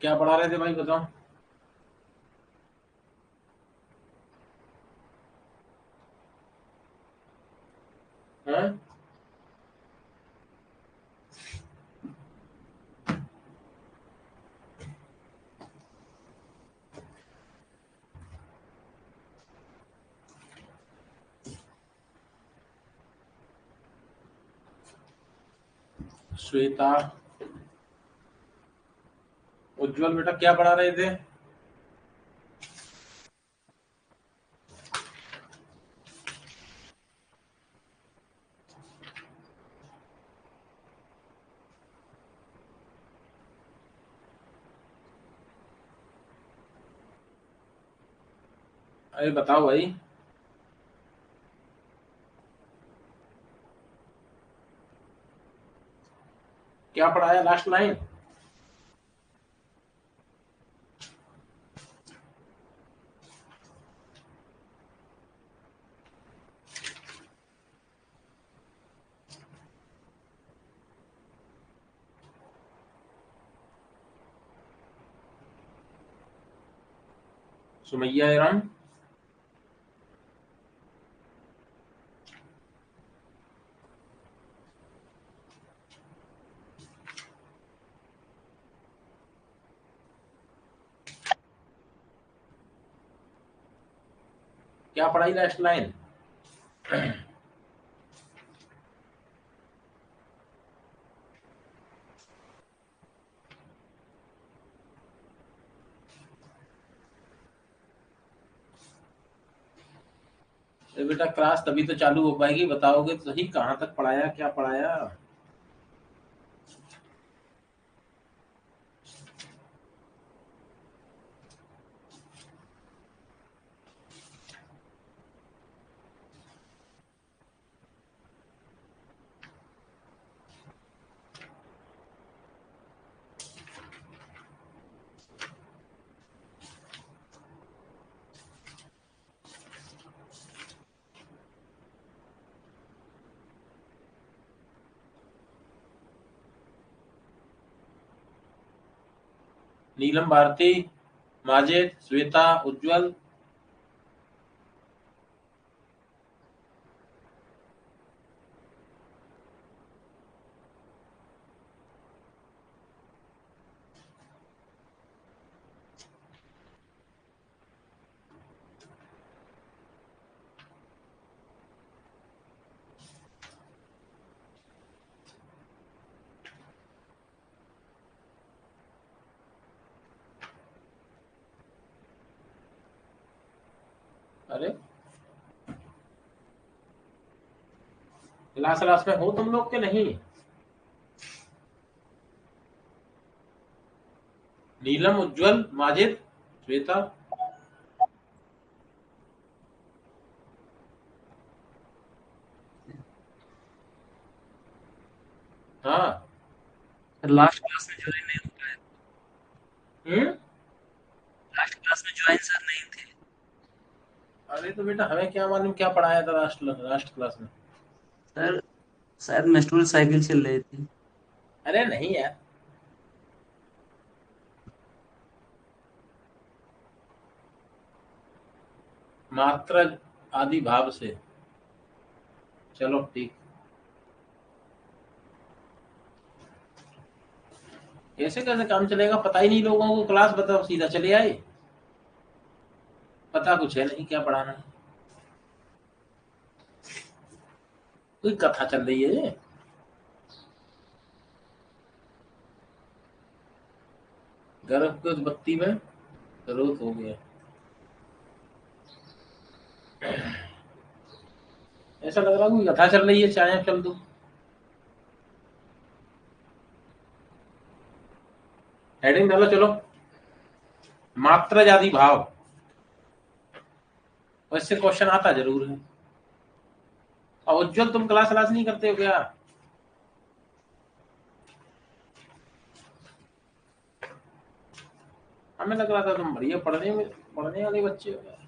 क्या पढ़ा रहे थे भाई, बताओ। हैं? श्वेता, उज्जवल बेटा क्या पढ़ा रहे थे? अरे बताओ भाई। क्या पढ़ाया लास्ट लाइन? सुमैया ईरान। क्या पढ़ाई लास्ट लाइन? अरे बेटा क्लास तभी तो चालू हो पाएगी, बताओगे तो सही कहाँ तक पढ़ाया, क्या पढ़ाया। नीलम, भारती, माजिद, श्वेता, उज्जवल। अरे क्लास क्लास में हो तुम लोग के नहीं? नीलम, उज्जवल, माजिद, श्वेता। हाँ। लास्ट क्लास में ज्वाइन नहीं हो पाए। हम्म। लास्ट क्लास में ज्वाइन सर नहीं थे। अरे तो बेटा हमें क्या मालूम क्या पढ़ाया था लास्ट लास्ट क्लास में। सर शायद मेस्ट्रुअल साइकिल चल रही थी। अरे नहीं यार, मात्र आदि भाव से। चलो ठीक। कैसे कैसे काम चलेगा, पता ही नहीं लोगों को, क्लास बताओ सीधा चले आए। पता कुछ है नहीं क्या पढ़ाना है। कोई कथा चल रही है ये। गर्भ के उस बत्ती में जरूरत हो गया। ऐसा लग रहा है कोई कथा चल रही है, चाहे चल दो। हेडिंग डालो चलो। मात्र जाति भाव। और इससे क्वेश्चन आता जरूर है। और उज्जवल तुम क्लास क्लास नहीं करते हो क्या? हमें लग रहा था तुम बढ़िया पढ़ने में, पढ़ने वाले बच्चे हो यार।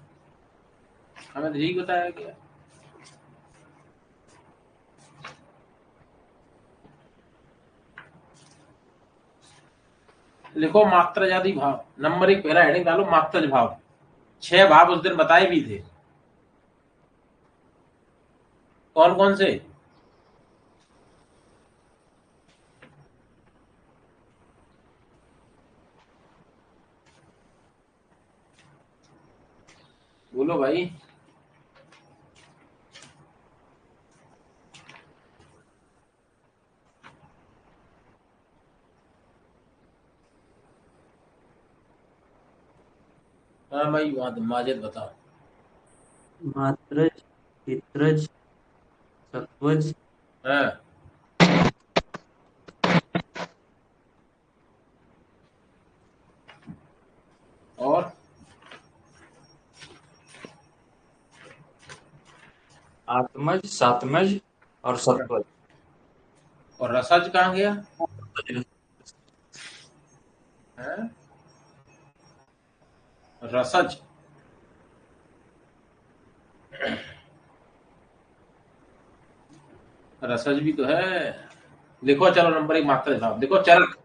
हमें तो यही बताया गया। लिखो मात्रजाति भाव, नंबर 1 पहला हेडिंग डालो मात्रज भाव। 6 भाव उस दिन बताए भी थे। कौन कौन से? बोलो भाई। हाँ भाई माजिद बताओ। मात्रज, पित्रज, सत्वज, हाँ, और आत्मज, सातमज और सत्वज। और रसज कहाँ गया? हाँ? रसज, रसज भी तो है। लिखो चलो नंबर 1 मात्रज भाव। देखो चरक,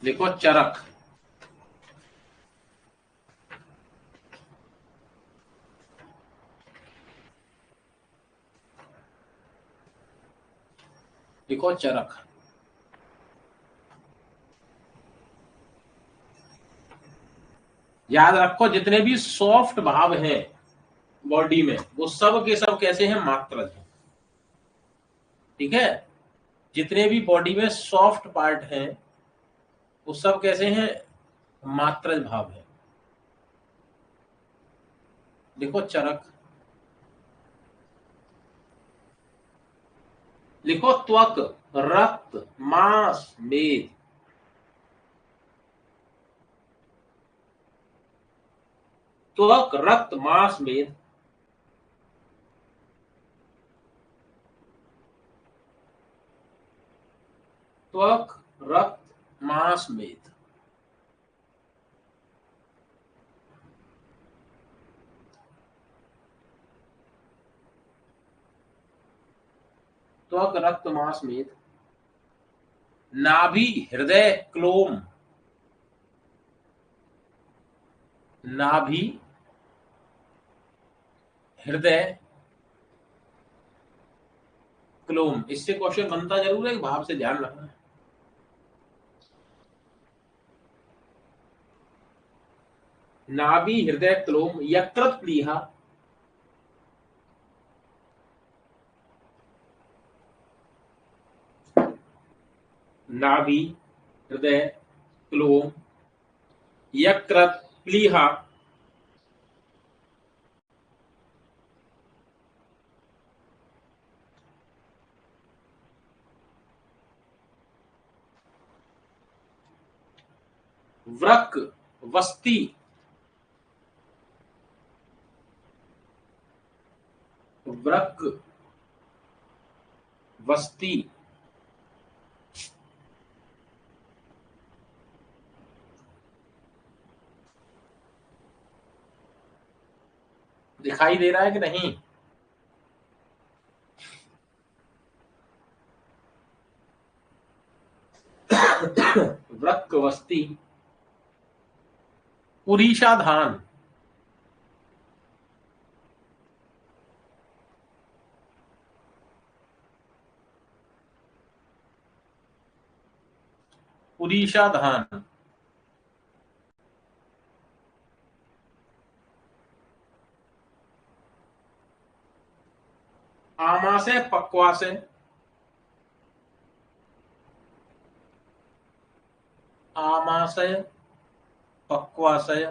लिखो चरक। लिखो चरक। याद रखो जितने भी सॉफ्ट भाव हैं बॉडी में वो सब के सब कैसे हैं? मात्रज हैं। ठीक है, जितने भी बॉडी में सॉफ्ट पार्ट हैं वो सब कैसे हैं? मात्रज भाव है। लिखो चरक। लिखो त्वक, रक्त, मांस, मेद। त्वक, रक्त, मांस, मेद। त्वक, रक्त, मांस, मेद। त्वक, रक्त, मांस, मेद। नाभि, हृदय, क्लोम। नाभि, हृदय, क्लोम। इससे क्वेश्चन बनता जरूर है, भाव से ध्यान रखना। नाभि, हृदय, क्लोम, यकृत, प्लीहा। नाभि, हृदय, क्लोम, यकृत, प्लीहा। वृक्क, वस्ती। वृक्क, वस्ती। दिखाई दे रहा है कि नहीं? वृक्क, वस्ती। पुरीषा धान। पुरीषा धान। आमाशय, पक्वाशय। आमाशय, पक्वाशय।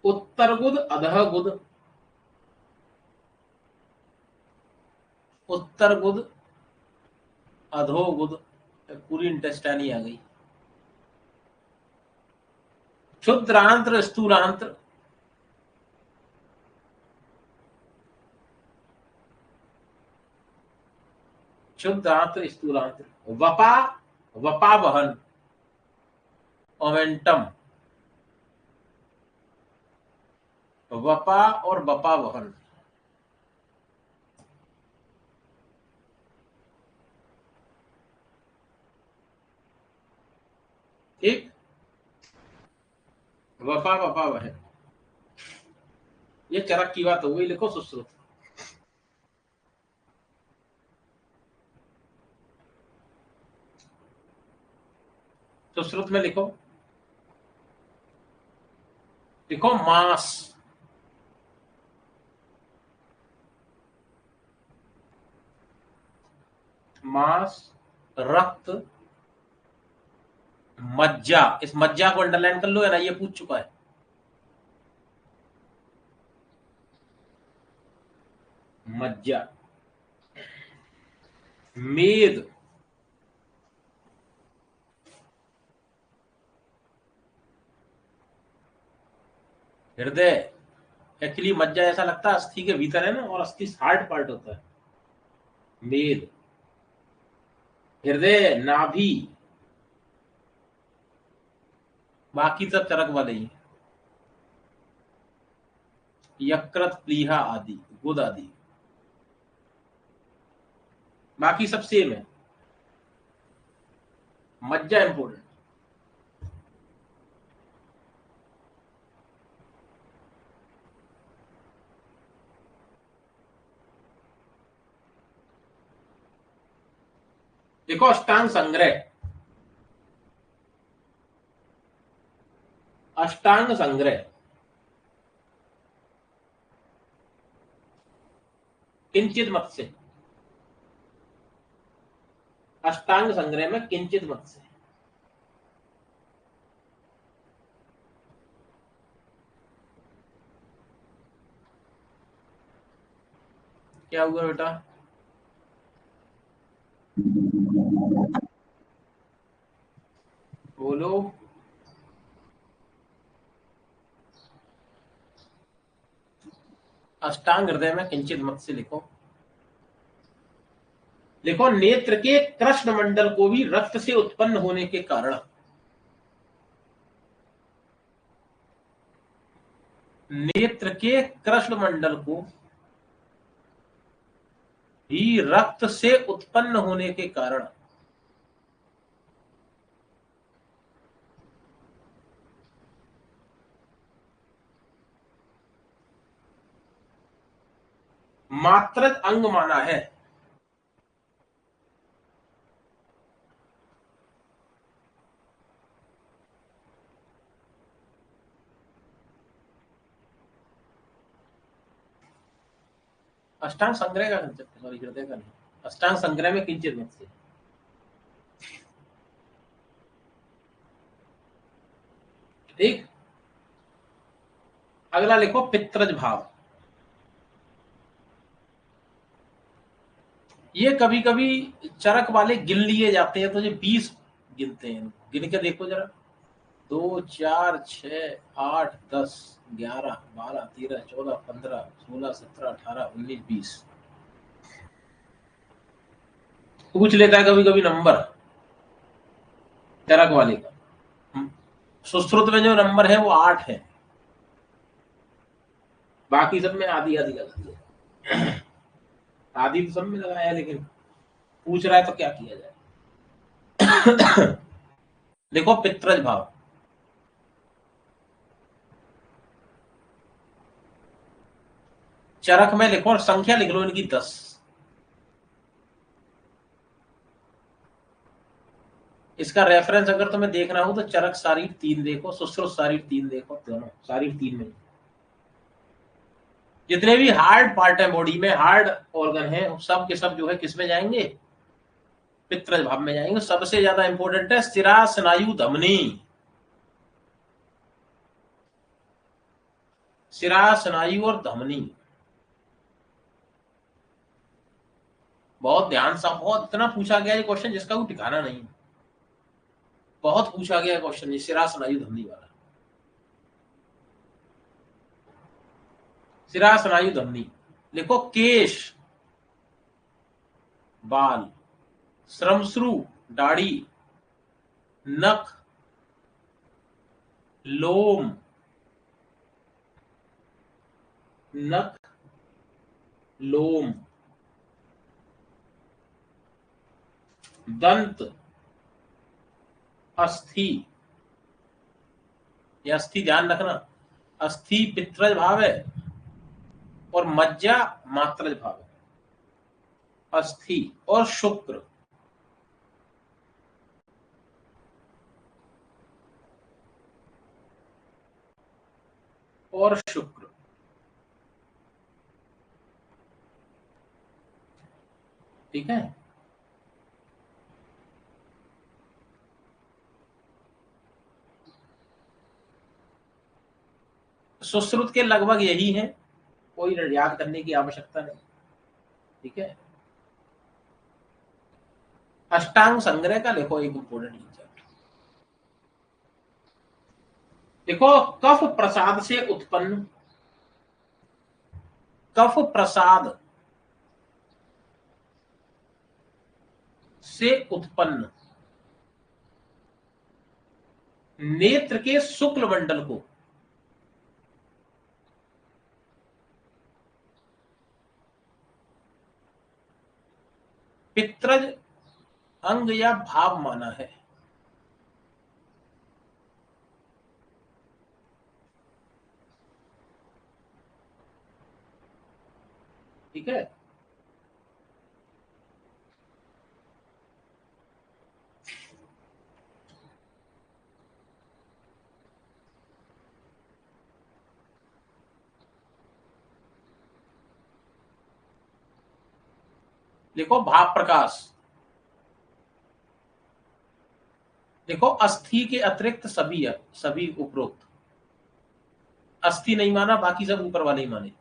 उत्तरगुद, अधःगुद। उत्तरगुद, अधोगुद। पूरी इंटेस्टाइन ही आ गई। क्षुद्रांत्र, स्थूलांत्र। क्षुद्रांत्र, स्थूलांत्र। वपा, वपा वहन, ओमेंटम। वपा और वपा वहन। ठीक, वफा वफा वह, ये चरक की बात हो गई। लिखो सुश्रुत। सुश्रुत में लिखो, लिखो मास, मास, रक्त, मज्जा। इस मज्जा को अंडरलाइन कर लो, है ना, ये पूछ चुका है। मज्जा, मेद, हृदय। एक्चुअली मज्जा ऐसा लगता है अस्थि के भीतर है ना, और अस्थि हार्ड पार्ट होता है। मेद, हृदय, नाभि, बाकी सब चरक वाले ही, यकृत, प्लीहा आदि, गुद आदि, बाकी सब सेम है। मज्जा इंपोर्टेंट। देखो अष्टांग संग्रह, अष्टांग संग्रह किंचित मत से, अष्टांग संग्रह में किंचित मत से। क्या हुआ बेटा? बोलो। अष्टांग हृदय में किंचित मत से लिखो। देखो नेत्र के कृष्ण मंडल को भी रक्त से उत्पन्न होने के कारण, नेत्र के कृष्ण मंडल को भी रक्त से उत्पन्न होने के कारण मात्रज अंग माना है। अष्टांग संग्रह का कंसेप्ट, सॉरी हृदय का नहीं, अष्टांग संग्रह में किंचित मत से। ठीक, अगला लिखो पित्रज भाव। ये कभी कभी चरक वाले गिन लिए जाते हैं, तो ये 20 गिनते हैं। गिन के देखो जरा, 2 4 6 8 10 11 12 13 14 15 16 17 18 19 20। पूछ लेता है कभी कभी नंबर चरक वाले का। सुश्रुत में जो नंबर है वो 8 है, बाकी सब में आधी आधी लगा दिया। आधी तो सब में लगाया, लेकिन पूछ रहा है तो क्या किया जाए। देखो पित्रज भाव, चरक में लिखो और संख्या लिख लो इनकी 10। इसका रेफरेंस अगर तुम्हें देखना हो तो चरक शारीर 3 देखो, सुश्रुत शारीर 3 देखो, दोनों शारीर 3 में। जितने भी हार्ड पार्ट है बॉडी में, हार्ड ऑर्गन है, सब के सब जो है किस में जाएंगे? पित्रज भाव में जाएंगे। सबसे ज्यादा इंपॉर्टेंट है शिरा, स्नायु, धमनी। शिरा, स्नायु और धमनी बहुत ध्यान से, बहुत इतना पूछा गया ये क्वेश्चन जिसका कोई ठिकाना नहीं। बहुत पूछा गया क्वेश्चन ये शिरा, स्नायु, धमनी वाला। शिरा, स्नायु, धमनी लिखो। केश, बाल, श्रमश्रु, दाढ़ी, नख, लोम, नख, लोम, दंत, अस्थि, ये अस्थि ध्यान रखना, अस्थि पित्रज भाव है और मज्जा मात्रज भाव है। अस्थि और शुक्र, और शुक्र, ठीक है। सुश्रुत के लगभग यही है, कोई याद करने की आवश्यकता नहीं, ठीक है। अष्टांग संग्रह का लिखो एक इंपोर्टेंट चैप्टर, देखो कफ प्रसाद से उत्पन्न, कफ प्रसाद से उत्पन्न नेत्र के शुक्ल मंडल को पित्रज अंग या भाव माना है। ठीक है, देखो भाव प्रकाश, देखो अस्थि के अतिरिक्त सभी है, सभी उपरोक्त, अस्थि नहीं माना, बाकी सब ऊपर वाले ही माने,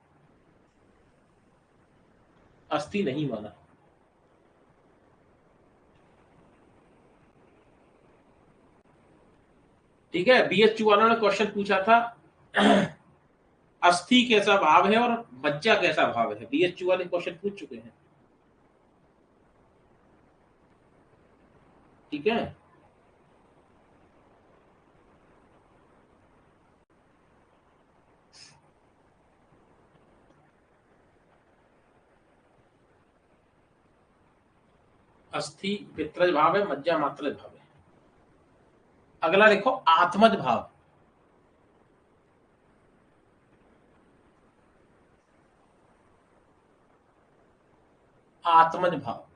अस्थि नहीं माना। ठीक है, बीएचयू वालों ने क्वेश्चन पूछा था अस्थि कैसा भाव है और मज्जा कैसा भाव है, बीएचयू वाले क्वेश्चन पूछ चुके हैं। ठीक है, अस्थि पित्रज भाव है, मज्जा मात्रज भाव है। अगला देखो आत्मज भाव, आत्मज भाव,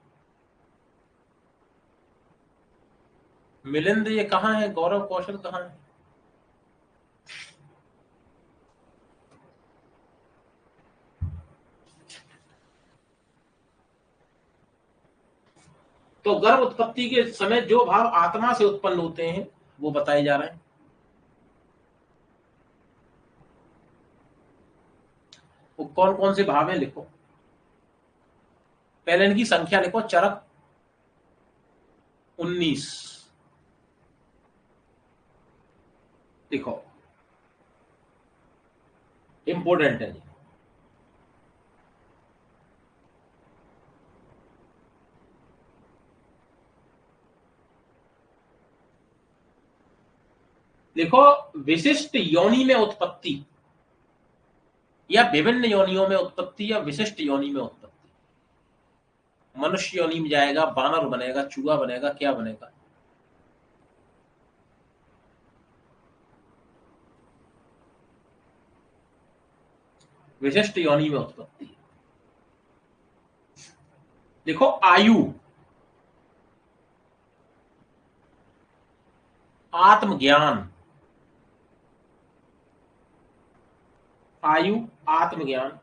मिलिंद ये कहाँ है, गौरव कौशल कहाँ है? तो गर्भ उत्पत्ति के समय जो भाव आत्मा से उत्पन्न होते हैं वो बताए जा रहे हैं। वो कौन कौन से भाव है लिखो, पहले इनकी संख्या लिखो, चरक 19 लिखो, इंपोर्टेंट है। देखो विशिष्ट योनि में उत्पत्ति या विभिन्न योनियों में उत्पत्ति या विशिष्ट योनि में उत्पत्ति, मनुष्य योनि में जाएगा, बानर बनेगा, चूहा बनेगा, क्या बनेगा? विशिष्ट योनि में उत्पत्ति। देखो आयु, आत्मज्ञान, आयु आत्मज्ञान,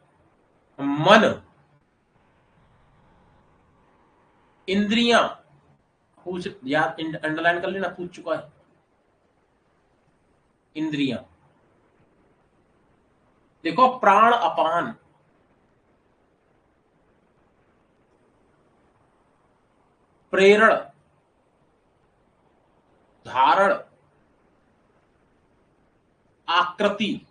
मन, इंद्रियां, पूछ याद अंडरलाइन कर लेना, पूछ चुका है। इंद्रियां, देखो प्राण अपान, प्रेरण, धारण, आकृति,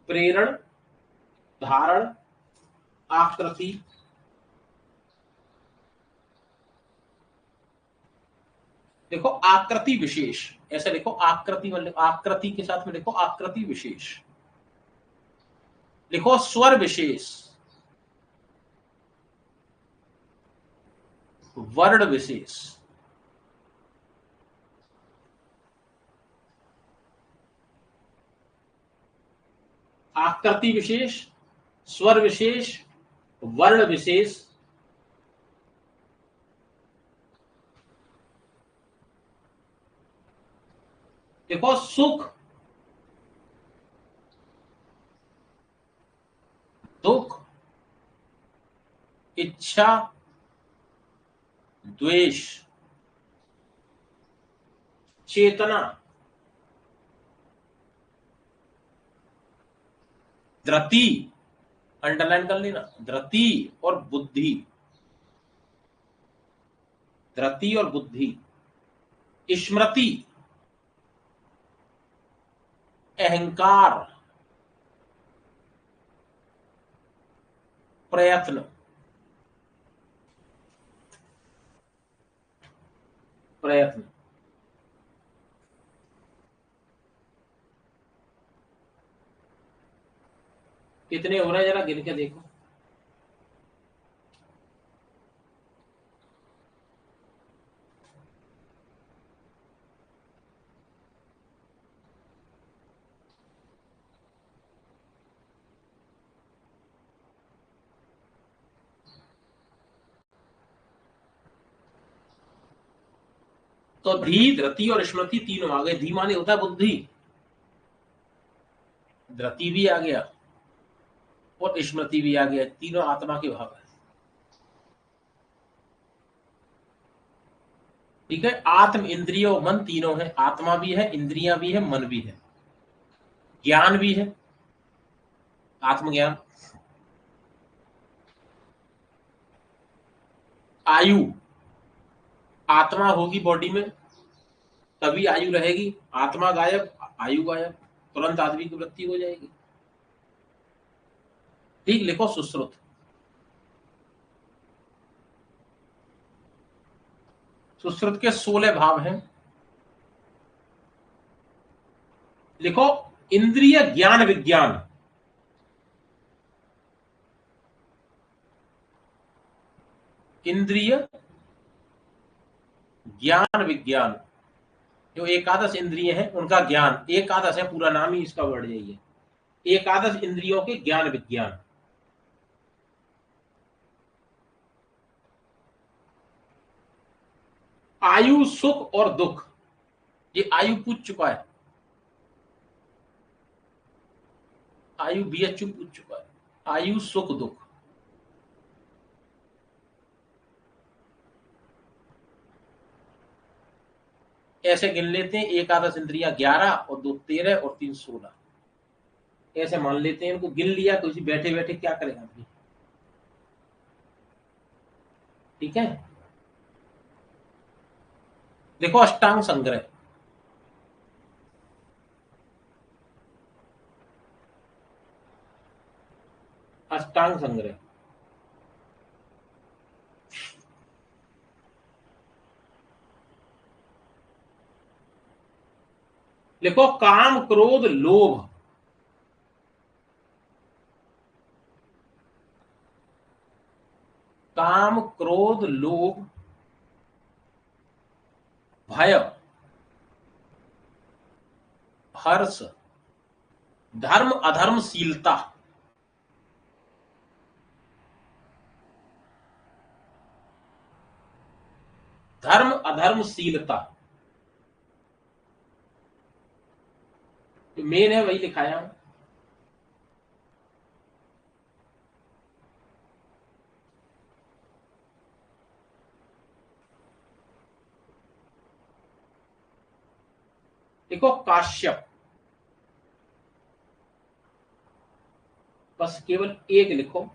प्रेरण, धारण, आकृति, देखो आकृति विशेष, ऐसे लिखो आकृति, मतलब आकृति के साथ में लिखो आकृति विशेष, लिखो स्वर विशेष, वर्ण विशेष, आकृति विशेष, स्वर विशेष, वर्ण विशेष, देखो सुख, दुख, इच्छा, द्वेष, चेतना, धृति, अंडरलाइन कर लेना, धृति और बुद्धि, धृति और बुद्धि, स्मृति, अहंकार, प्रयत्न, प्रयत्न, कितने हो रहे हैं जरा गिन के देखो। तो धी, धृति और स्मृति तीनों आ गए। धी माने होता है बुद्धि, धृति भी आ गया और स्मृति भी आ गया, तीनों आत्मा के भाग है। ठीक है, आत्म, इंद्रिय और मन तीनों है, आत्मा भी है, इंद्रियां भी है, मन भी है, ज्ञान भी है, आत्मज्ञान, आयु, आत्मा होगी बॉडी में तभी आयु रहेगी, आत्मा गायब, आयु गायब, तुरंत आदमी की मृत्यु हो जाएगी। ठीक, लिखो सुश्रुत। सुश्रुत के 16 भाव हैं। लिखो इंद्रिय ज्ञान विज्ञान, इंद्रिय ज्ञान विज्ञान, जो एकादश इंद्रिय हैं उनका ज्ञान, एकादश है पूरा नाम ही इसका वर्ड यही है, एकादश इंद्रियों के ज्ञान विज्ञान। आयु, सुख और दुख, ये आयु पूछ चुका है, आयु बीएचयू पूछ चुका है, आयु, सुख, दुख। ऐसे गिन लेते हैं, एकादश इंद्रियां 11 और 2 13 और 3 16, ऐसे मान लेते हैं इनको। गिन लिया तो इसी बैठे बैठे क्या करेगा आदमी। ठीक है, देखो अष्टांग संग्रह, अष्टांग संग्रह, देखो काम, क्रोध, लोभ, काम, क्रोध, लोभ, भय, हर्ष, धर्म, अधर्मशीलता, धर्म, अधर्मशीलता, जो मेन है वही लिखाया हूं। देखो काश्यप, बस केवल एक लिखो,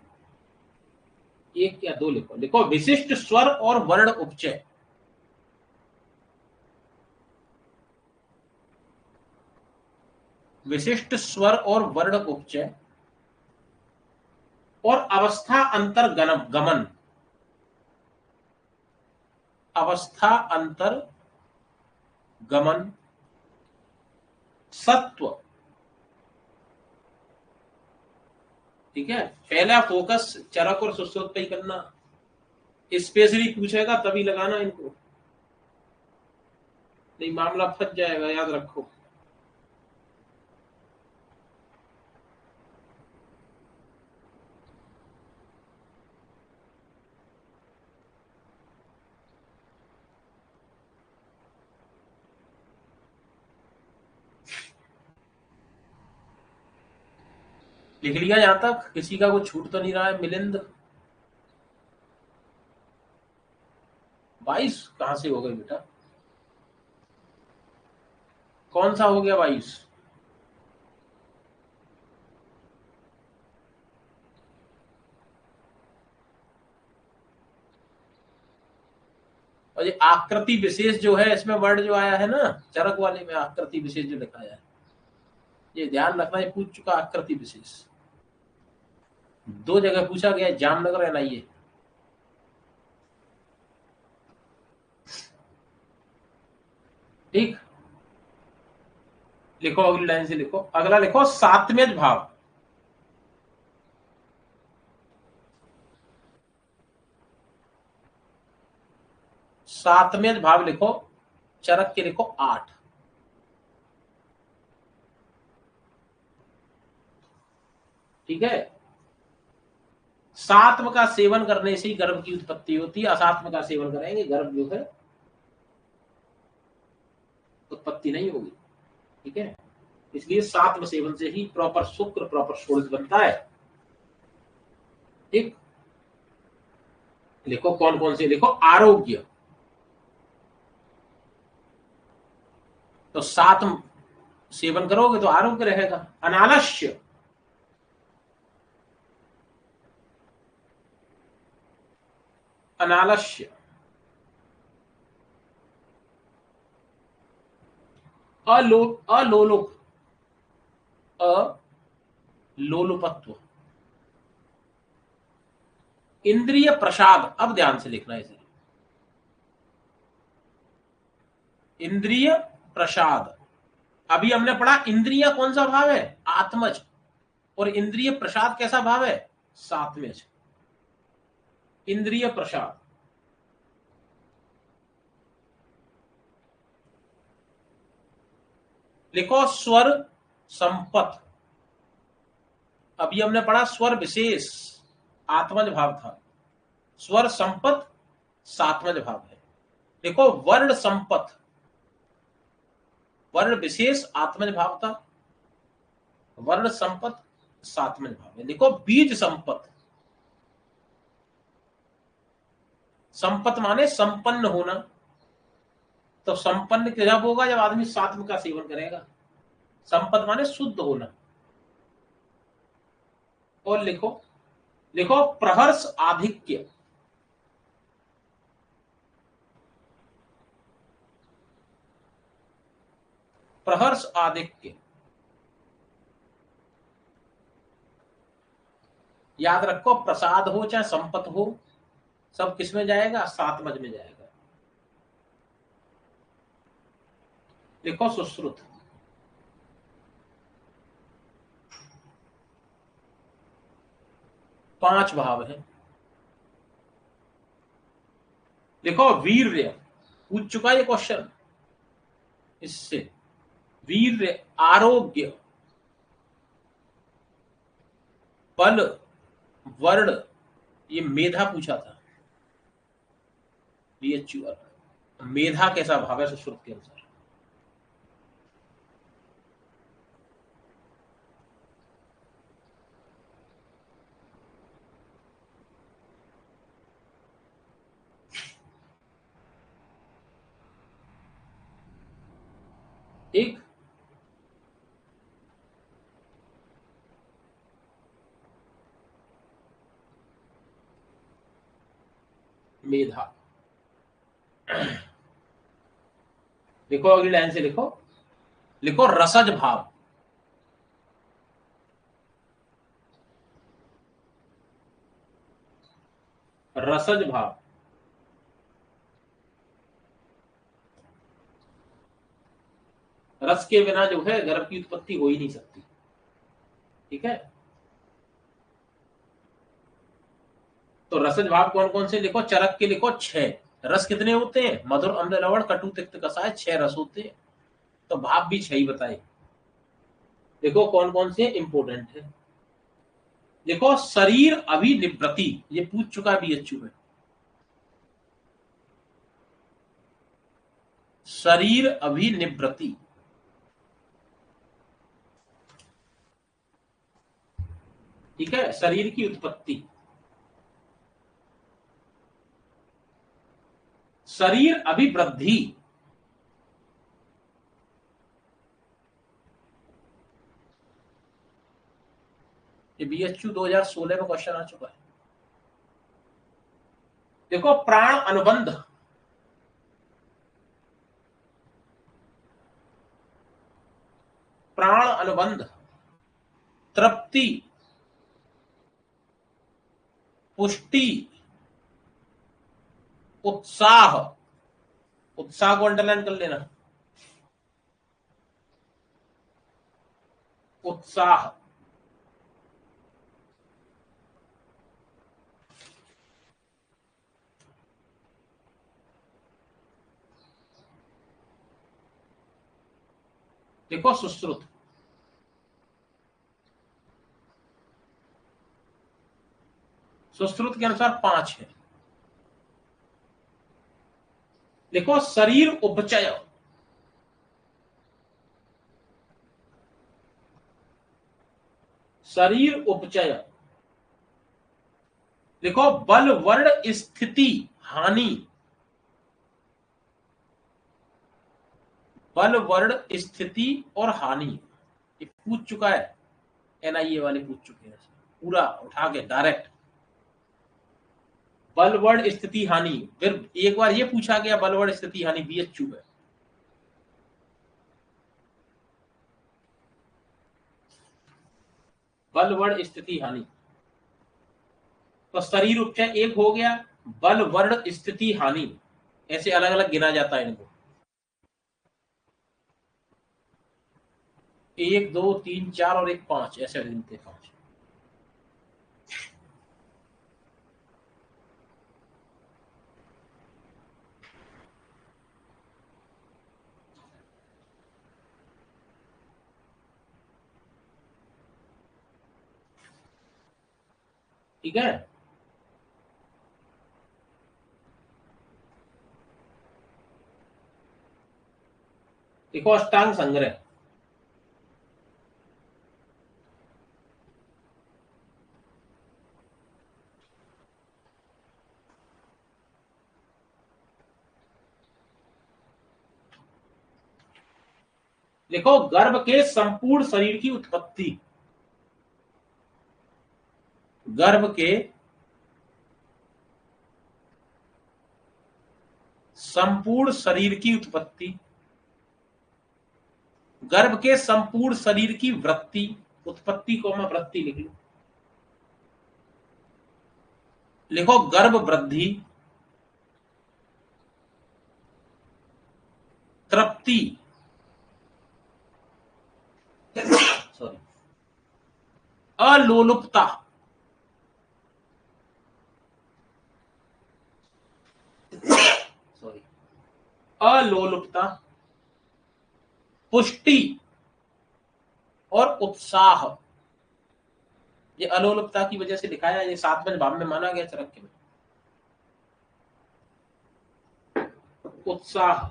एक या दो लिखो। लिखो विशिष्ट स्वर और वर्ण उपचय, विशिष्ट स्वर और वर्ण उपचय और अवस्था अंतर गमन, अवस्था अंतर गमन, सत्व। ठीक है, पहला फोकस चरक और सुश्रुत पे ही करना, स्पेशली पूछेगा तभी लगाना इनको, नहीं मामला फंस जाएगा, याद रखो। लिख लिया यहां तक? किसी का कुछ छूट तो नहीं रहा है? मिलिंद 22 कहां से हो गए बेटा? कौन सा हो गया 22? और ये आकृति विशेष जो है, इसमें वर्ड जो आया है ना चरक वाले में, आकृति विशेष जो लिखा है, ये ध्यान रखना, ये पूछ चुका आकृति विशेष। 2 जगह पूछा गया, जामनगर एनआईए। ठीक, लिखो अगली लाइन से, लिखो अगला, लिखो सातवें भाव। सातवें भाव लिखो, चरक के लिखो 8। ठीक है, सात्व का सेवन करने से ही गर्भ की उत्पत्ति होती है, असात्व का सेवन करेंगे गर्भ जो है उत्पत्ति नहीं होगी। ठीक है, इसलिए सात्व सेवन से ही प्रॉपर शुक्र, प्रॉपर षोडश बनता है। ठीक, लिखो कौन कौन से, लिखो आरोग्य, तो सात सेवन करोगे तो आरोग्य रहेगा। अनालस्य, अनालस्य, अलोलुप, अलोलुपत्व, इंद्रिय प्रसाद। अब ध्यान से लिखना इसे, इंद्रिय प्रसाद। अभी हमने पढ़ा इंद्रिय कौन सा भाव है? आत्मज, और इंद्रिय प्रसाद कैसा भाव है? सात्वेज। इंद्रिय प्रसाद, लिखो स्वर संपत। अभी हमने पढ़ा स्वर विशेष आत्मज भाव था, स्वर संपत सात्मज भाव है। देखो वर्ण संपत, वर्ण विशेष आत्मज भाव था, वर्ण संपत सात्मज भाव है। देखो बीज संपत, संपत माने संपन्न होना, तो संपन्न जब होगा जब आदमी सात्व का सेवन करेगा। संपत माने शुद्ध होना। और लिखो, लिखो प्रहर्ष आधिक्य, प्रहर्ष आधिक्य। याद रखो, प्रसाद हो चाहे संपत हो, सब किस में जाएगा? सात्मज में जाएगा। लिखो सुश्रुत, पांच भाव है। लिखो वीर्य, पूछ चुका ये क्वेश्चन इससे। वीर्य, आरोग्य, बल, वर्ण, ये मेधा पूछा था, BHUR। मेधा कैसा भाव है सुश्रुत के अनुसार? एक मेधा। लिखो अगली लाइन से, लिखो, लिखो रसज भाव। रसज भाव, रस के बिना जो है गर्भ की उत्पत्ति हो ही नहीं सकती। ठीक है, तो रसज भाव कौन कौन से लिखो, चरक के लिखो 6। रस कितने होते हैं, मधुर अम्ल लवण कटु तिक्त कसाय, 6 रस होते हैं। तो भाव भी 6 ही बताए। देखो कौन कौन से इंपोर्टेंट है। देखो शरीर अभिनिवृत्ति, ये पूछ चुका बीएचयू में। शरीर अभिनिवृत्ति, ठीक है, शरीर की उत्पत्ति। शरीर अभिवृद्धि, ये बीएचयू 2016 में क्वेश्चन आ चुका है। देखो प्राण अनुबंध, प्राण अनुबंध, तृप्ति, पुष्टि, उत्साह, उत्साह को अंडरलाइन कर लेना, उत्साह, देखो सुश्रुत, सुश्रुत के अनुसार 5 है। देखो शरीर उपचय, शरीर उपचय। देखो बल वर्ण स्थिति हानि, बल वर्ण स्थिति और हानि, ये पूछ चुका है, एनआईए वाले पूछ चुके हैं पूरा उठा के डायरेक्ट। बल वर्ण स्थिति हानि, फिर एक बार ये पूछा गया बल वर्ण स्थिति हानि बीएचयू है। बल वर्ण स्थिति हानि, तो शरीर उपचय एक हो गया, बल वर्ण स्थिति हानि, ऐसे अलग अलग गिना जाता है इनको। 1 2 3 4 और 1 5 ऐसे गिनते 5। ठीक है, देखो अष्टांग संग्रह, देखो गर्भ के संपूर्ण शरीर की उत्पत्ति, गर्भ के संपूर्ण शरीर की उत्पत्ति, गर्भ के संपूर्ण शरीर की वृत्ति, उत्पत्ति को मैं वृत्ति लिख लू, लिखो गर्भ वृद्धि, तृप्ति, सॉरी, अलोलुपता, सॉरी, अलोलुपता, पुष्टि और उत्साह। ये अलोलुपता की वजह से दिखाया, ये 7वें भाव में माना गया चरक के में। उत्साह,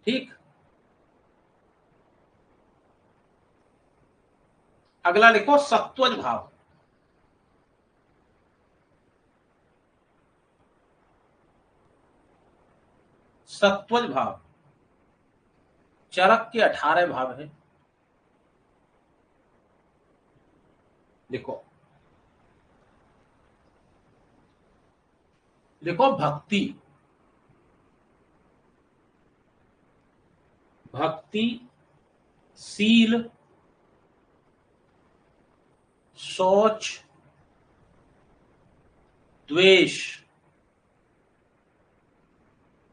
ठीक। अगला लिखो सत्वज भाव, सत्वज भाव चरक के 18 भाव है। देखो देखो भक्ति, भक्ति, शील, शौच, द्वेष,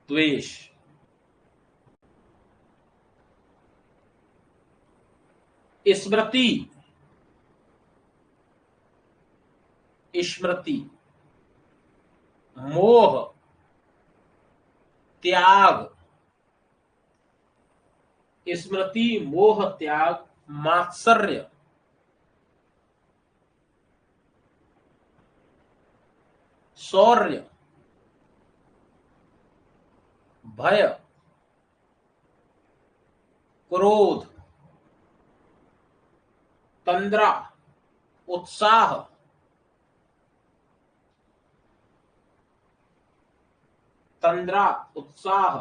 द्वेष, स्मृति, स्मृति, मोह, त्याग, स्मृति, मोह, त्याग, मात्सर्य, शौर्य, भय, क्रोध, तंद्रा, उत्साह, तंद्रा, उत्साह,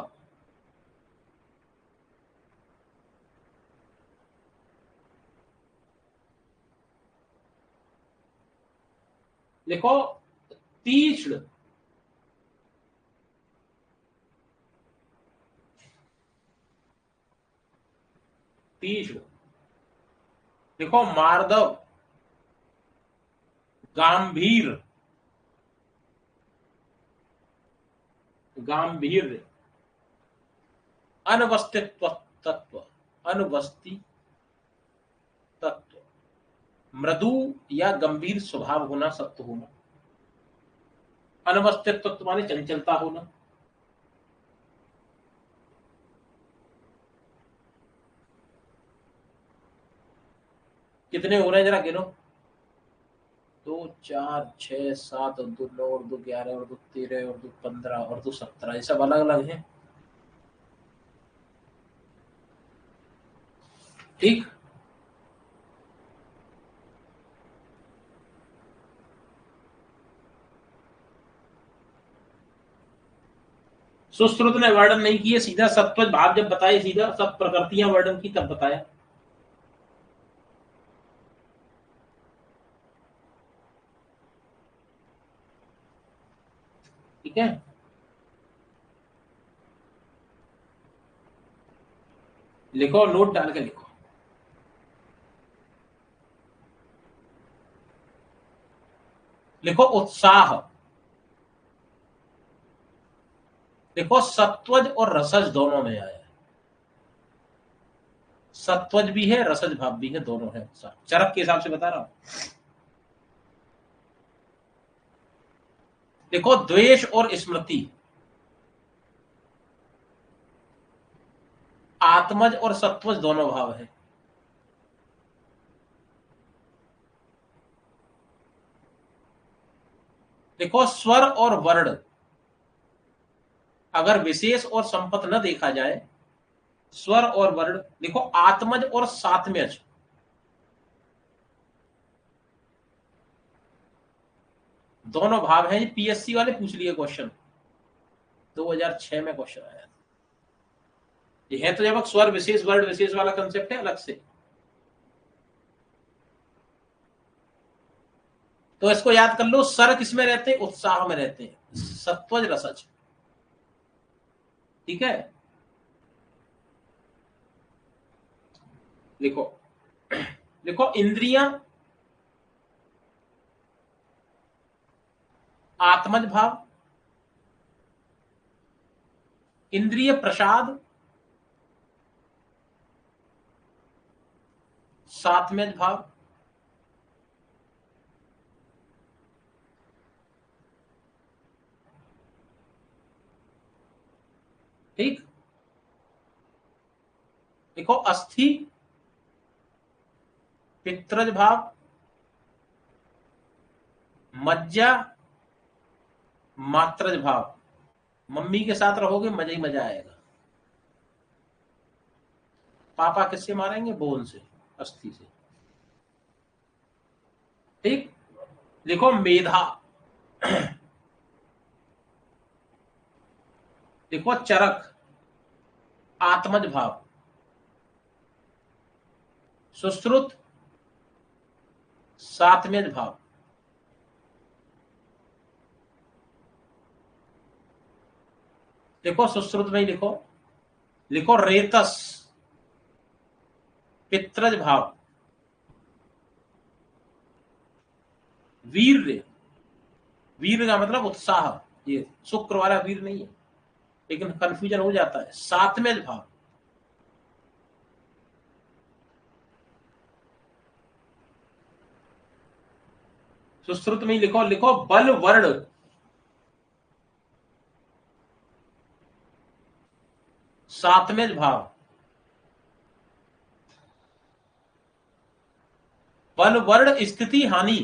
लिखो तीक्ष्ण, तीक्ष्ण, देखो मार्दव, गांभीर, गांभीर्य, अनवस्थित्व तत्व, अनवस्थी तत्व, मृदु या गंभीर स्वभाव होना, सत्य होना, अनवस्थित तत्व माने चंचलता होना, कितने हो रहे हैं जरा गिनो, 2 4 6 7 और 2 9 और 2 11 और 2 13 और 2 15 और 2 17, ये सब अलग अलग हैं। ठीक, सुश्रुत ने वर्णन नहीं किए, सीधा सत्वज भाव जब बताए, सीधा सब प्रकृतियां वर्णन की तब बताया। ठीक है, लिखो, नोट डाल के लिखो। लिखो उत्साह, देखो सत्वज और रसज दोनों में आया है, सत्वज भी है, रसज भाव भी है, दोनों है। चरक के हिसाब से बता रहा हूं। देखो द्वेष और स्मृति, आत्मज और सत्वज दोनों भाव है। देखो स्वर और वर्ण, अगर विशेष और संपत न देखा जाए, स्वर और वर्ण, देखो आत्मज और सात्म्यज, दोनों भाव हैं। पीएससी वाले पूछ लिए क्वेश्चन, 2006 में क्वेश्चन आया। ये है तो जब स्वर विशेष वर्ण विशेष वाला कंसेप्ट है अलग से, तो इसको याद कर लो। सर किस में रहते हैं? उत्साह में रहते हैं, सत्वज रसज। ठीक है, लिखो, लिखो इंद्रियां आत्मज भाव, इंद्रिय प्रसाद सात्मज भाव, ठीक। देखो अस्थि पित्रज भाव, मज्जा मात्रज भाव। मम्मी के साथ रहोगे मजा ही मजा आएगा। पापा किससे मारेंगे? बोन से, अस्थि से। ठीक, लिखो मेधा, देखो चरक आत्मज भाव, सुश्रुत सात्मज भाव, देखो सुश्रुत में ही लिखो, लिखो रेतस पित्रज भाव, वीर्य वीर का मतलब उत्साह, ये शुक्र वाला वीर नहीं है, लेकिन कंफ्यूजन हो जाता है। सातवें भाव, सुश्रुत में ही लिखो, लिखो बल वर्ण, सातवें भाव, बल वर्ण स्थिति हानि।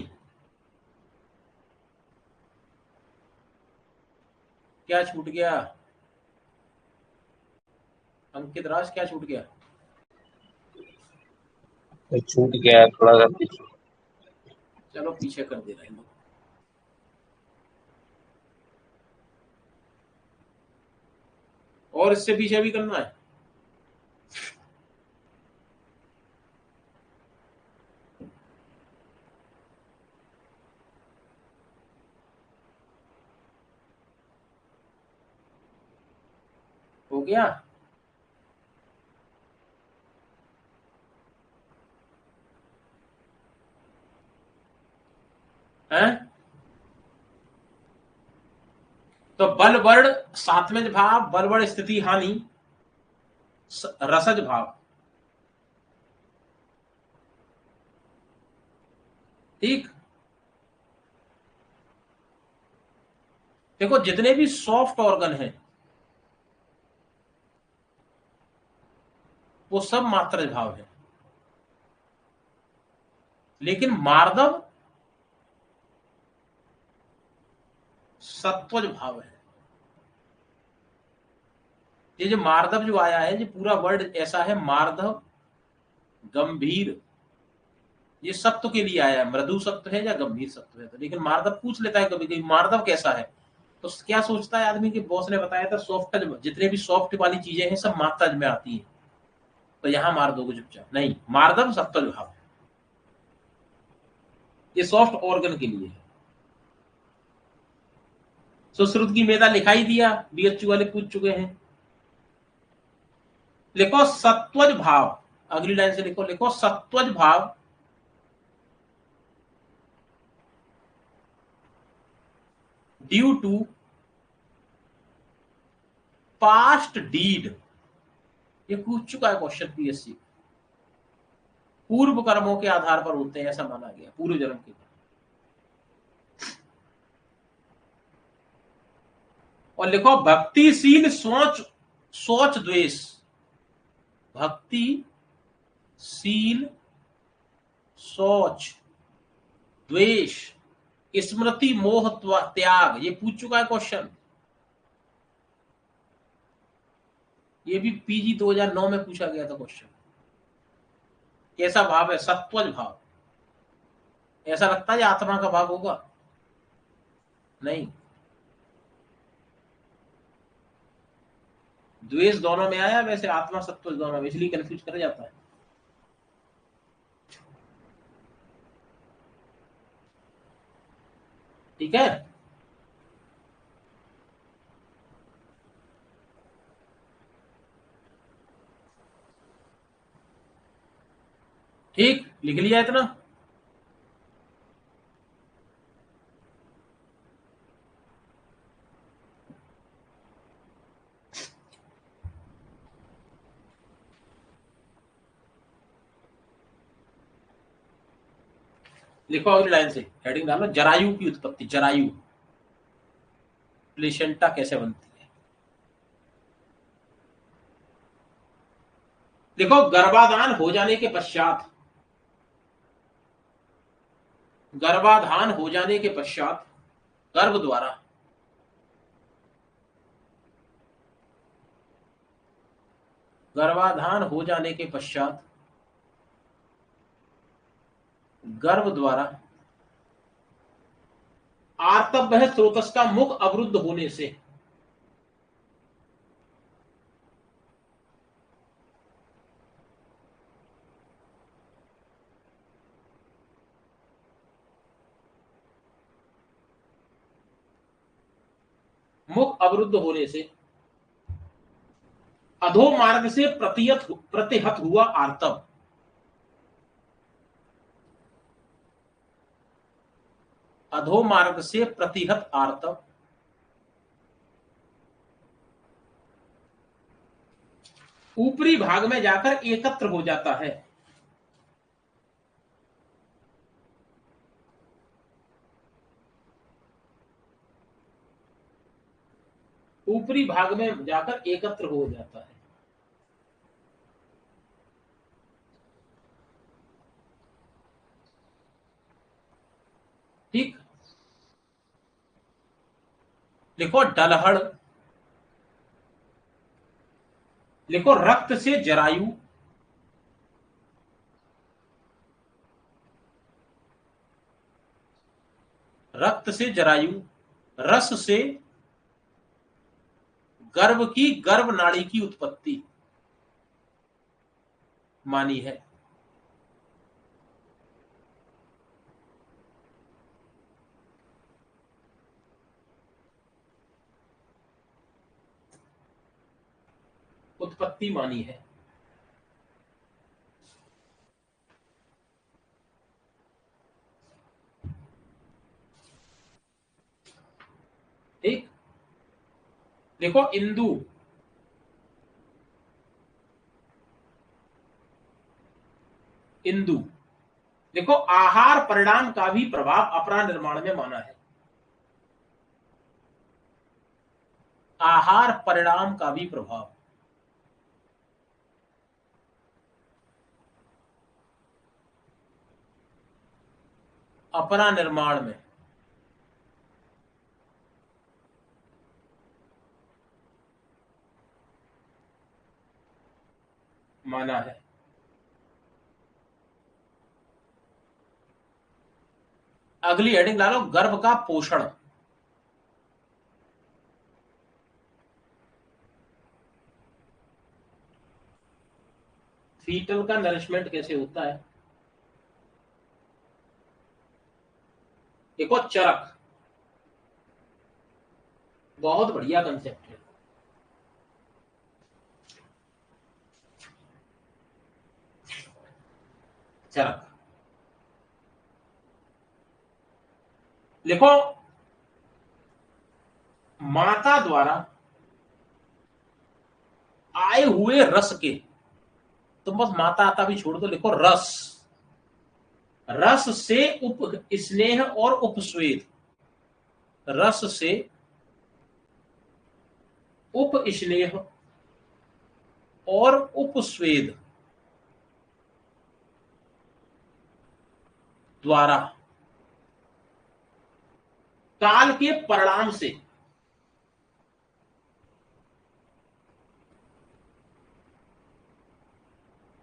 क्या छूट गया अंकित राज, क्या छूट गया? तो छूट गया थोड़ा सा पीछे। चलो पीछे कर दे रहे हैं लोग। और इससे पीछे भी करना है? हो गया? हैं? तो बल वर्ण सातवें भाव, बल वर्ण स्थिति हानि, रसज भाव। ठीक, देखो जितने भी सॉफ्ट ऑर्गन हैं वो सब मात्रज भाव है, लेकिन मार्दव सत्वज भाव है। ये जो मार्दव जो आया है, ये पूरा वर्ड ऐसा है, मार्दव, गंभीर, ये सत्व के लिए आया है, मृदु सत्व है या गंभीर सत्व है। तो लेकिन मार्दव पूछ लेता है कभी कभी, मार्दव कैसा है, तो क्या सोचता है आदमी कि बॉस ने बताया था सॉफ्ट, जितने भी सॉफ्ट वाली चीजें हैं सब मात्रज में आती है, तो यहां मार दोगे चुपचाप। नहीं, मार्दव सत्वज भाव है, ये सॉफ्ट ऑर्गन के लिए है। सुश्रुत की मेधा लिखाई दिया, बीएचयू वाले पूछ चुके हैं। लिखो सत्वज भाव, अगली लाइन से लिखो, लिखो सत्वज भाव ड्यू टू पास्ट डीड। ये पूछ चुका है क्वेश्चन पीएससी, पूर्व कर्मों के आधार पर होते हैं ऐसा माना गया, पूर्व जन्म के। और लिखो भक्तिशील सोच, सोच द्वेष, भक्तिशील सोच द्वेष स्मृति मोह त्याग, ये पूछ चुका है क्वेश्चन। ये भी पीजी 2009 में पूछा गया था क्वेश्चन। कैसा भाव है? सत्वज भाव। ऐसा लगता है आत्मा का भाव होगा? नहीं, द्वेष दोनों में आया, वैसे आत्मा सत्वज दोनों में, इसलिए कंफ्यूज कर जाता है। ठीक है, ठीक, लिख लिया इतना? लिखो अगली लाइन से, हेडिंग डालो, जरायु की उत्पत्ति, जरायु प्लेसेंटा कैसे बनती है। देखो गर्भाधान हो जाने के पश्चात, गर्भाधान हो जाने के पश्चात गर्भ द्वारा गर्भाधान हो जाने के पश्चात गर्भ द्वारा आर्तव्य स्रोतस का मुख अवरुद्ध होने से मुख अवरुद्ध होने से अधो मार्ग से प्रतिहत हुआ आर्तव, अधोमार्ग से प्रतिहत आर्तव, ऊपरी भाग में जाकर एकत्र हो जाता है। ऊपरी भाग में जाकर एकत्र हो जाता है। ठीक, लिखो डलहड़, लिखो रक्त से जरायु, रक्त से जरायु, रस से गर्भ की गर्भ नाड़ी की उत्पत्ति मानी है। उत्पत्ति मानी है। ठीक, देखो इंदु, इंदु, देखो आहार परिणाम का भी प्रभाव अपरा निर्माण में माना है। आहार परिणाम का भी प्रभाव, अपरा निर्माण में माना है। अगली हेडिंग ला लो, गर्भ का पोषण। फीटल का नरिशमेंट कैसे होता है। देखो चरक, बहुत बढ़िया कंसेप्ट है। चरक, लिखो माता द्वारा आए हुए रस के, तुम बस माता आता भी छोड़ दो, लिखो रस, रस से उप स्नेह और उपस्वेद, रस से उप स्नेह और उपस्वेद द्वारा काल के परिणाम से,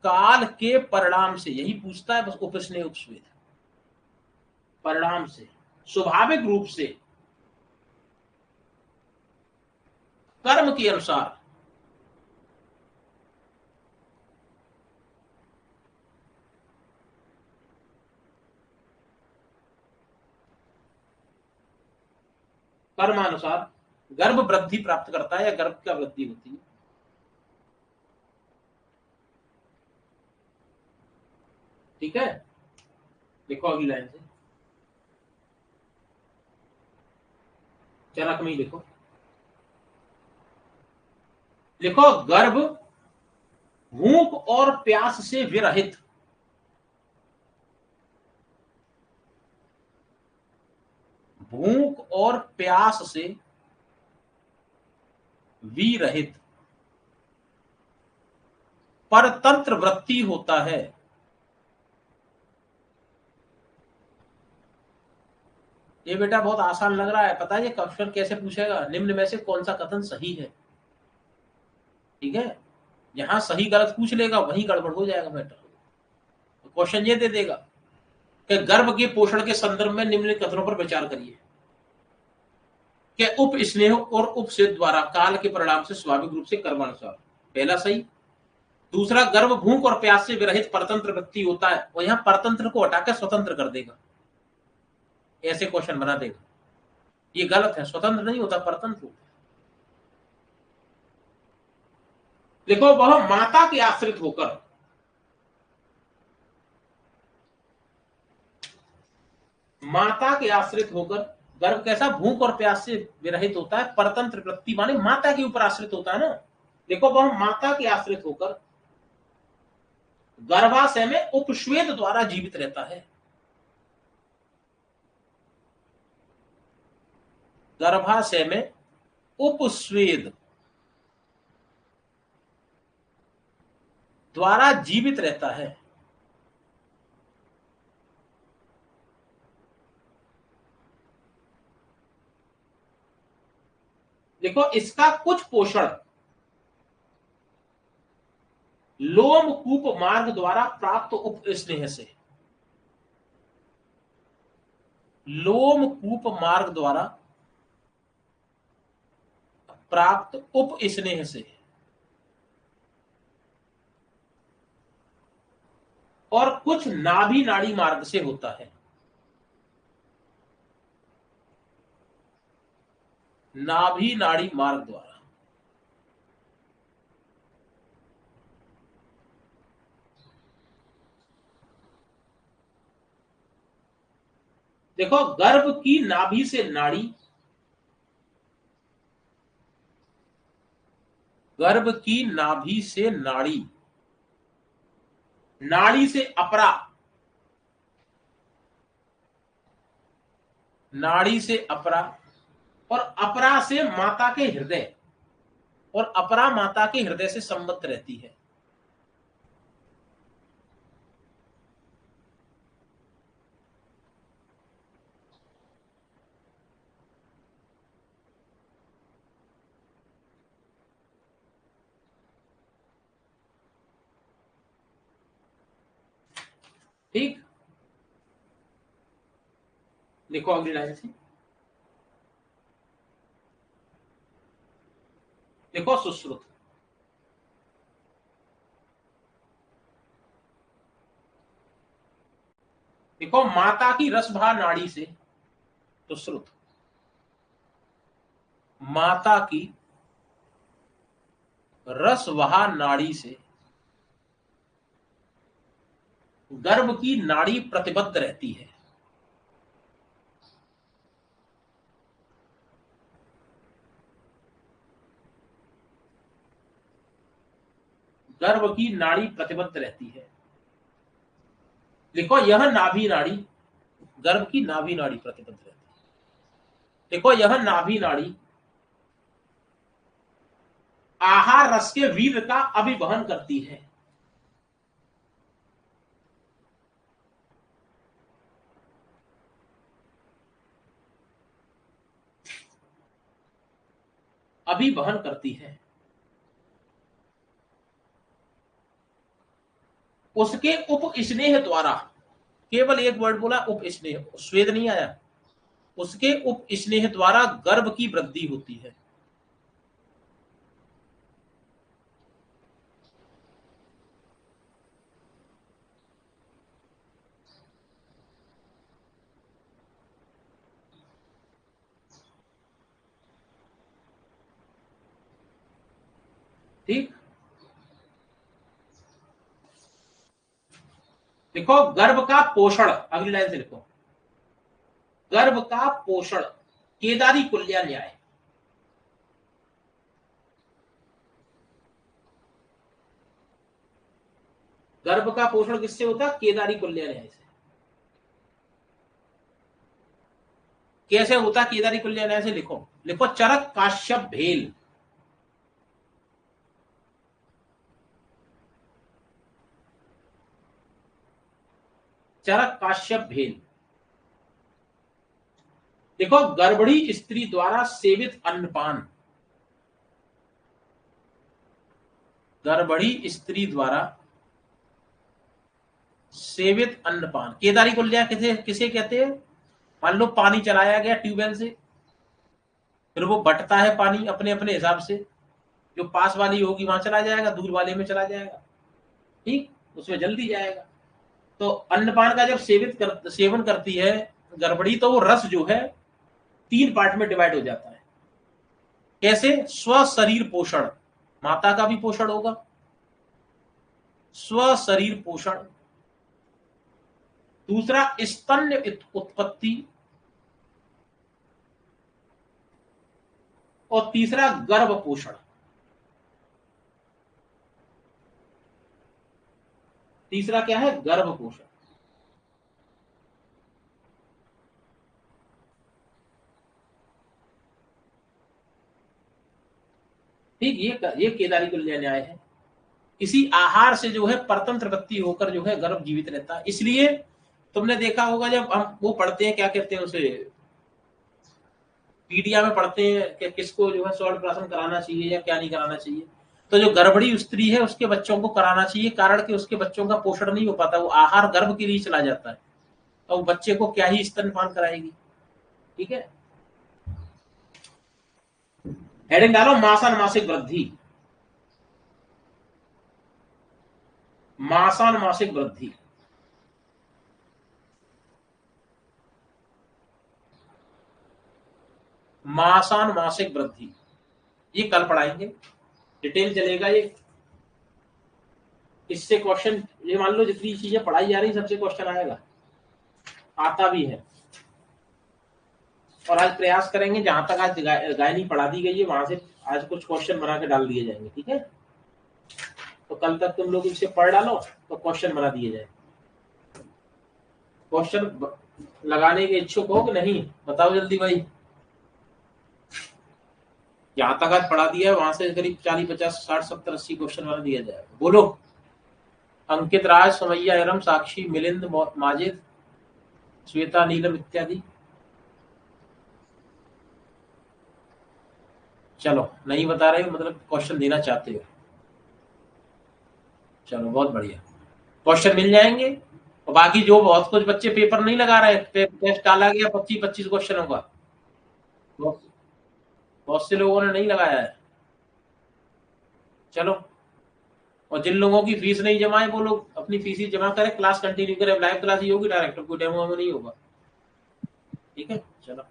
काल के परिणाम से, यही पूछता है बस, उपस्नेह उपस्वेद, परिणाम से, स्वाभाविक रूप से, कर्म के अनुसार, कर्मानुसार गर्भ वृद्धि प्राप्त करता है या गर्भ का वृद्धि होती है। ठीक है, लिखो अगली लाइन से, चरक में ही लिखो, लिखो गर्भ भूख और प्यास से विरहित, भूख और प्यास से विरहित परतंत्र वृत्ति होता है। ये बेटा बहुत आसान लग रहा है, पता है ये क्वेश्चन कैसे पूछेगा, निम्न में से कौन सा कथन सही है। ठीक है, जहां सही गलत पूछ लेगा वहीं गड़बड़ हो जाएगा बेटा। तो क्वेश्चन ये दे देगा कि गर्भ के पोषण के संदर्भ में निम्नलिखित कथनों पर विचार करिए कि उप स्नेह और उपसेद द्वारा काल के परिणाम से स्वाभाविक रूप से कर्मानुसार, पहला सही। दूसरा, गर्भ भूख और प्यास से विरहित परतंत्र वृत्ति होता है, और यहां परतंत्र को हटाकर स्वतंत्र कर देगा, ऐसे क्वेश्चन बना देगा। ये गलत है, स्वतंत्र नहीं होता, परतंत्र होता है। देखो वह माता के आश्रित होकर माता के आश्रित होकर, गर्भ कैसा भूख और प्यास से विरहित होता है, परतंत्र वृत्ति माने माता के ऊपर आश्रित होता है ना। देखो वह माता के आश्रित होकर गर्भाशय में उपश्वेद द्वारा जीवित रहता है। गर्भाशय में उपस्वेद द्वारा जीवित रहता है। देखो इसका कुछ पोषण लोमकूप मार्ग द्वारा प्राप्त उपस्नेह से, लोमकूप मार्ग द्वारा प्राप्त उपस्नेह से और कुछ नाभि नाड़ी मार्ग से होता है। नाभि नाड़ी मार्ग द्वारा। देखो गर्भ की नाभि से नाड़ी, गर्भ की नाभि से नाड़ी, नाड़ी से अपरा, नाड़ी से अपरा और अपरा से माता के हृदय, और अपरा माता के हृदय से संबद्ध रहती है। ठीक, देखो अगली लाइन से, देखो सुश्रुत। देखो माता की रसभा नाड़ी से सुश्रुत, माता की रसवहा नाड़ी से गर्भ की नाड़ी प्रतिबद्ध रहती है। गर्भ की नाड़ी प्रतिबद्ध रहती है। देखो यह नाभि नाड़ी, गर्भ की नाभि नाड़ी प्रतिबद्ध रहती है। देखो यह नाभि नाड़ी आहार रस के वीर्य का अभिवहन करती है। अभिवहन करती है। उसके उप स्नेह द्वारा, केवल एक वर्ड बोला उप स्नेह, स्वेद नहीं आया, उसके उप स्नेह द्वारा गर्भ की वृद्धि होती है। ठीक, देखो गर्भ का पोषण, अगली लाइन से लिखो, गर्भ का पोषण केदारी कुल्या न्याय। गर्भ का पोषण किससे होता है? केदारी कुल्या न्याय से। कैसे होता है केदारी कुल्या न्याय से? लिखो, लिखो चरक काश्यप भेल। चरक काश्यप भेल। देखो गर्भणी स्त्री द्वारा सेवित अन्नपान, गर्भणी स्त्री द्वारा सेवित अन्नपान। केदारी कुल्या किसे किसे कहते हैं? मान लो पानी चलाया गया ट्यूबवेल से, फिर वो बटता है पानी अपने अपने हिसाब से, जो पास वाली होगी वहां चला जाएगा, दूर वाले में चला जाएगा। ठीक, उसमें जल्दी जाएगा। तो अन्नपान का जब सेवन करती है गर्भणी, तो वो रस जो है 3 पार्ट में डिवाइड हो जाता है। कैसे? स्व शरीर पोषण, माता का भी पोषण होगा, स्व शरीर पोषण, दूसरा स्तन्य उत्पत्ति, और तीसरा गर्भ पोषण। तीसरा क्या है? गर्भ पोषण। ठीक, ये केदारी तुल्य न्याय है। इसी आहार से जो है परतंत्र वृत्ति होकर जो है गर्भ जीवित रहता है। इसलिए तुमने देखा होगा जब हम वो पढ़ते हैं, क्या कहते हैं उसे, पीडिया में पढ़ते हैं कि किसको जो है स्वर्ण कराना चाहिए या क्या नहीं कराना चाहिए, तो जो गर्भणी स्त्री है उसके बच्चों को कराना चाहिए, कारण कि उसके बच्चों का पोषण नहीं हो पाता, वो आहार गर्भ के लिए चला जाता है, और बच्चे को क्या ही स्तनपान कराएगी। ठीक है, हेडिंग डालो मासानुमासिक वृद्धि। मासानुमासिक वृद्धि, मासानुमासिक वृद्धि, ये कल पढ़ाएंगे, डिटेल चलेगा ये। इससे क्वेश्चन, ये मान लो जितनी चीजें पढ़ाई जा रही सबसे क्वेश्चन आएगा, आता भी है। और आज प्रयास करेंगे जहां तक आज गायनी पढ़ा दी गई है वहां से आज कुछ क्वेश्चन बना के डाल दिए जाएंगे। ठीक है, तो कल तक तुम लोग इसे पढ़ डालो तो क्वेश्चन बना दिए जाए। क्वेश्चन लगाने के इच्छुक हो कि नहीं, बताओ जल्दी भाई। जहां तक आज पढ़ा दिया है वहां से करीब 40, 50, 60, 70, 80 क्वेश्चन बना दिया जाए। बोलो। अंकित राज, समैया एरम, साक्षी, मिलिंद, माजिद, श्वेता, नीलम इत्यादि। चलो, नहीं बता रहे हो मतलब क्वेश्चन देना चाहते हो। चलो बहुत बढ़िया, क्वेश्चन मिल जाएंगे। और बाकी जो बहुत कुछ बच्चे पेपर नहीं लगा रहे, टेस्ट डाला गया 25-25 क्वेश्चनों का, बहुत से लोगों ने नहीं लगाया है। चलो, और जिन लोगों की फीस नहीं जमा है वो लोग अपनी फीस ही जमा करें, क्लास कंटिन्यू करें। लाइव क्लास ही होगी, डायरेक्ट कोई डेमो नहीं होगा। ठीक है, चलो।